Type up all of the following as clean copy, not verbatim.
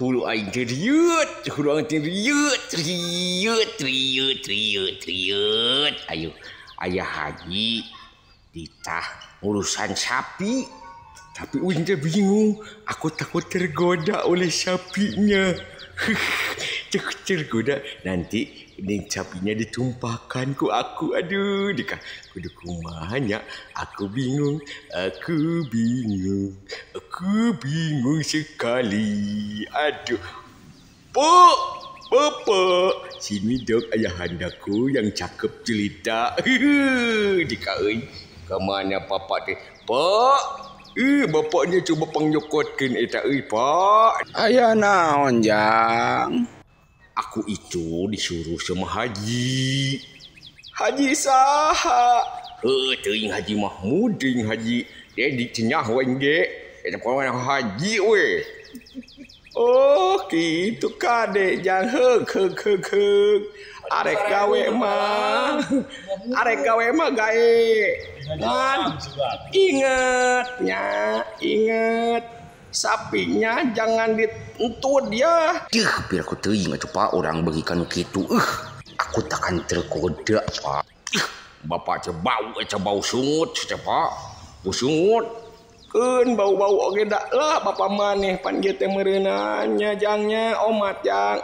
Hulu aing teriut, hulu aing teriut. Ayo, ayah haji ditah urusan sapi. Tapi uing teh bingung, aku takut tergoda oleh sapinya. Takut tergoda nanti ini sapinya ditumpahkan ku aku. Aduh, dikah kudu kumanya. Aku bingung sekali. Aduh, Bapak, sini dong ayahandaku yang cakep jelita. Dikah kemana papa teh? Pak, bapaknya coba pangjokotkeun eta Pak. Aya naon, Jang? Aku itu disuruh sama Haji. Haji saha? Teuing Haji Mahmud, teuing Haji Dedi cenah wae ge. Eta pokona Haji we. Oh, gitu kade Jang. Heug. Arek gawe mah gawe. Kan inget sapinya jangan dituntut ya. Biar aku teuing atuh Pak, orang bagikan kitu. Aku takkan tergoda Pak. Bapak bau sungut teh Pak. Sungut. Keun bau-bau oge da lah bapak maneh pan ieu teh meureunannya Jangnya omat Jang.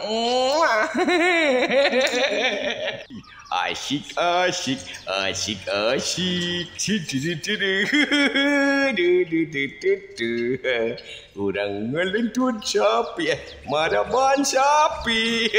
Asik. Urang ngelentut sapi, maraban sapi.